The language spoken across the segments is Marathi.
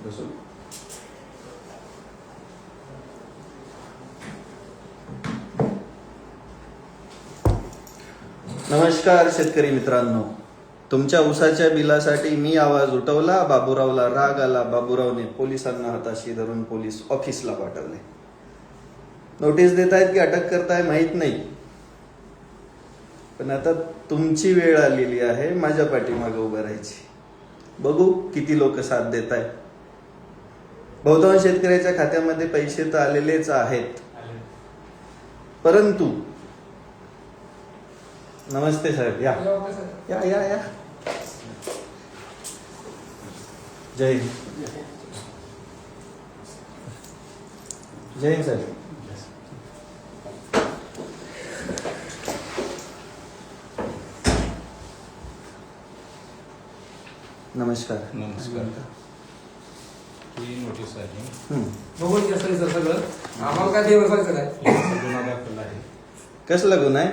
बसू. नमस्कार शेतकरी मित्रांनो, तुमच्या ऊसाच्या बिलासाठी मी आवाज उठवला, बाबूरावला राग आला. बाबूरावने पोलिसांना हाताशी धरून पोलीस ऑफिसला पाठवले. नोटीस देतायत की अटक करताय माहित नाही, पण आता तुमची वेळ आलेली आहे माझ्या पाठीमागे उभं राहायची. बघू किती लोक साथ देत आहेत. बहुतांश शेतकऱ्याच्या खात्यामध्ये पैसे तर आलेलेच आहेत, परंतु नमस्ते साहेब, या या या या. जय हिंद. जय हिंद साहेब. नमस्कार. नमस्कार. ही नोटीस आहे. बघून कसं सर सगळं आम्हाला काय ते बसायचं काय गुन्हा दाखल आहे. कसला गुन्हा आहे?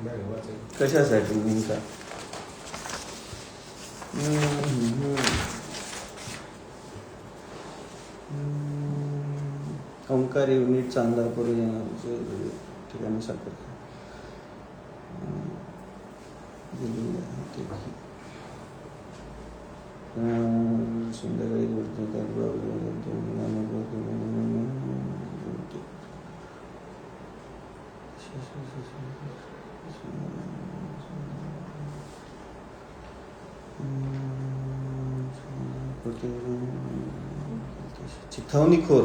बॅग वाचायची. कशासाठी नेमका? ओंकार युनिट चांदापूर या ठिकाणी साखर संध्याकाळी चिथावणीखोर.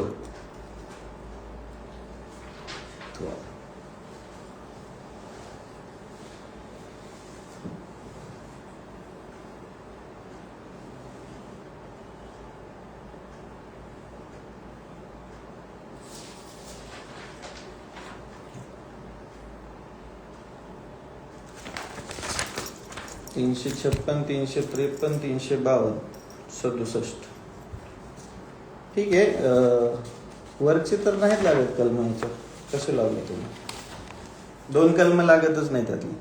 तीनशे 56, 353, 352, 67. ठीक आहे. वरचे तर नाहीत लागत कलम. ह्याच्यात कसे लावले तुम्ही? 2 कलम लागतच नाही त्यातली.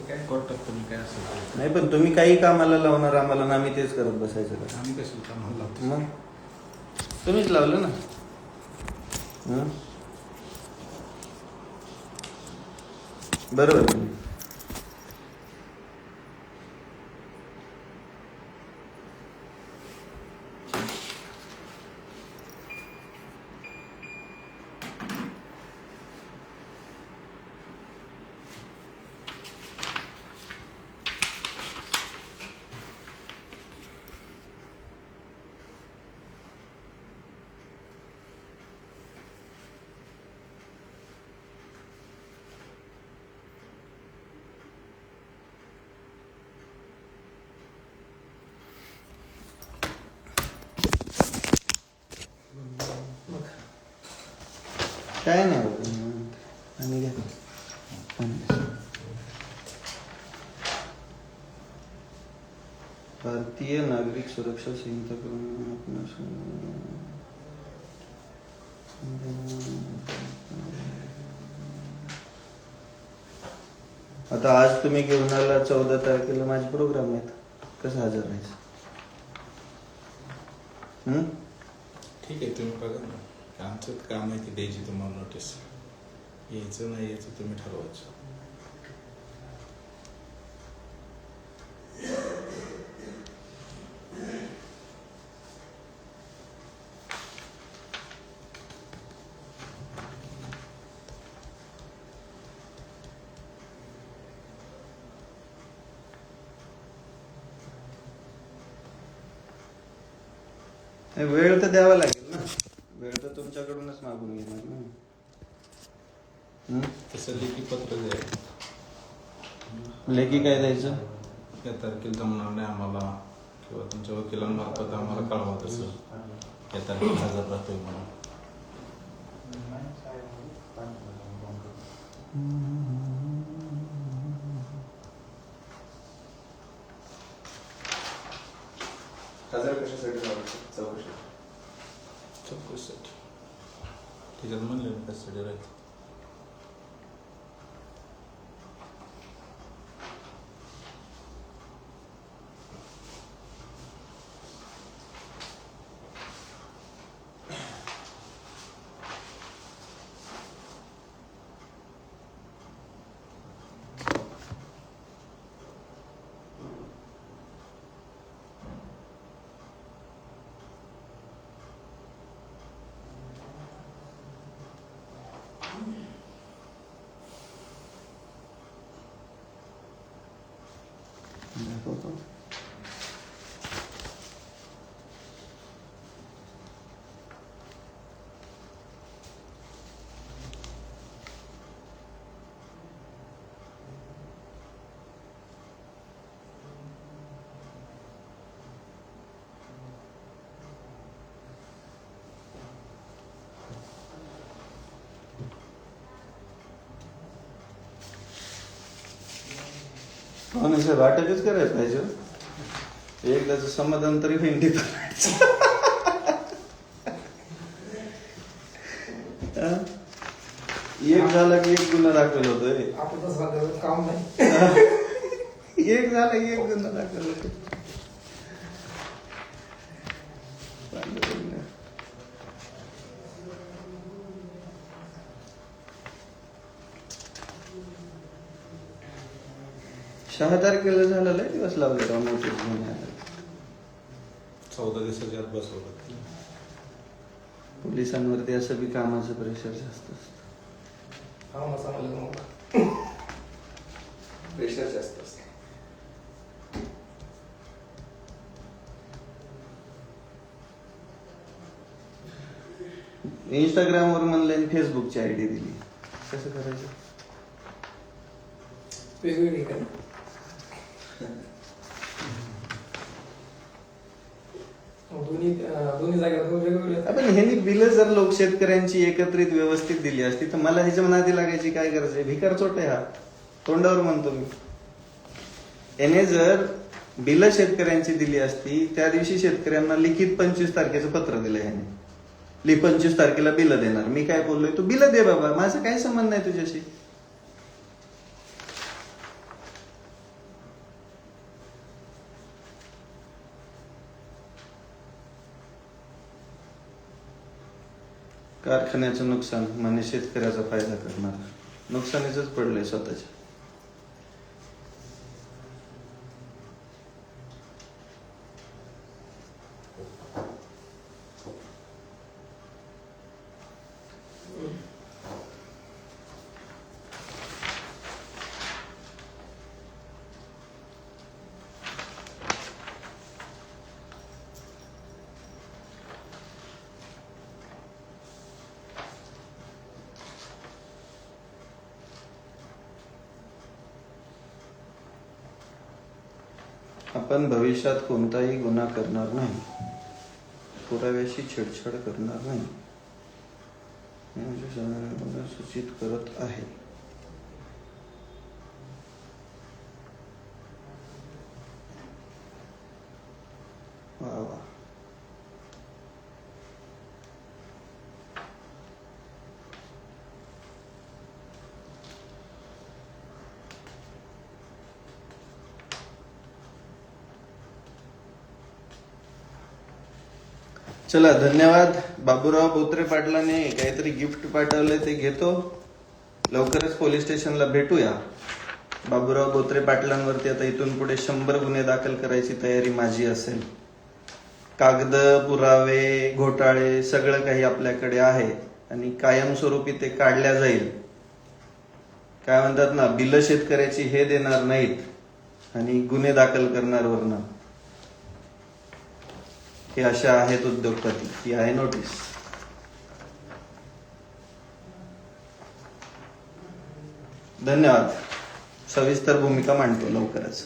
काय कोर्टात तुम्ही काय असेल नाही, पण तुम्ही काही कामाला लावणार आम्हाला ना, आम्ही तेच करत बसायचं का? आम्ही कसं कामाला लावतो. मग तुम्हीच लावलं ना. बरोबर. काय नाही होत. आणि घ्या. भारतीय नागरिक सुरक्षा संहिता आता आज तुम्ही घेऊन आला 14 तारखेला माझे प्रोग्राम आहेत. कसं हजर राहायचं? ठीक आहे, तुम्ही बघा ना. आमचं काम आहे की द्यायची तुम्हाला नोटीस. यायचं नाही यायचं तुम्ही ठरवायचं. वेळ तर द्यावा लागेल ना. वेळ तर तुमच्याकडूनच मागून घेणार ना. तसं लेखी पत्र द्यायचं. लेखी काय द्यायचं? त्या तारखेला जमणार नाही आम्हाला, किंवा तुमच्या वकिलांमार्फत आम्हाला कळवा तसं त्या तारखेला हजर राहतोय म्हणून. हजर कशासाठी लावायचं? चौकशी. चौकशीसाठी. त्याच्यात म्हणले ना कशासाठी राहायचं. हो ना साहेब, अटकच करायला पाहिजे हो. एकदाच समाधान तरी होईल तिथं. हा? एक झाला की एक गुन्हा दाखल होतोय. आपण तसं वाटतं काम नाही. एक झाला की एक गुन्हा दाखल होतोय. सहा तारखेला झालं, लय दिवस लावले राव नोटीस घेऊन यायला. 14 दिवसाच्या आत बसवलं. पोलिसांवरती असं बी कामाचं प्रेशर जास्त असतं. हा मग सांगितलं मग. प्रेशर जास्त असतं. इंस्टाग्रामवर म्हणलं फेसबुकची आयडी दिली, कसं करायचं? वेगवेगळी काय दोन्ही जागेवर वेगवेगळे आपण ह्यांनी बिलं जर लोक शेतकऱ्यांची एकत्रित व्यवस्थित दिली असती तर मला ह्याच्या मनाती लागायची काय करायचंय, भिकार चोट आहे हा, तोंडावर म्हणतो मी. याने जर बिलं शेतकऱ्यांची दिली असती, त्या दिवशी शेतकऱ्यांना लिखित 25 तारखेचं पत्र दिलं ह्याने, 25 तारखेला बिलं देणार. मी काय बोललोय, तू बिलं दे बाबा, माझा काय संबंध नाही तुझ्याशी. कारखान्याचं नुकसान म्हणजे शेतकऱ्याचा फायदा करणार, नुकसानीच पडलंय स्वतःच्या. आपण भविष्यात कोणताही गुन्हा करणार नाही, पुराव्याशी छेडछाड करणार नाही, सूचित करत आहे. वा वा. चला, धन्यवाद. बाबूराव बोत्रे पाटलाने काहीतरी गिफ्ट पाठवले, ते घेतो. लवकरच पोलीस स्टेशनला भेटूया. बाबूराव बोत्रे पाटलांवरती आता इथून पुढे 100 गुन्हे दाखल करायची तयारी माझी असेल. कागद, पुरावे, घोटाळे सगळं काही आपल्याकडे आहे आणि कायमस्वरूपी ते काढल्या जाईल. काय म्हणतात ना, बिलं शेतकऱ्याची हे देणार नाहीत आणि गुन्हे दाखल करणार वरनं. हे अशा आहेत उद्योगपती. ही आहे नोटीस. धन्यवाद. सविस्तर भूमिका मांडतो लवकरच.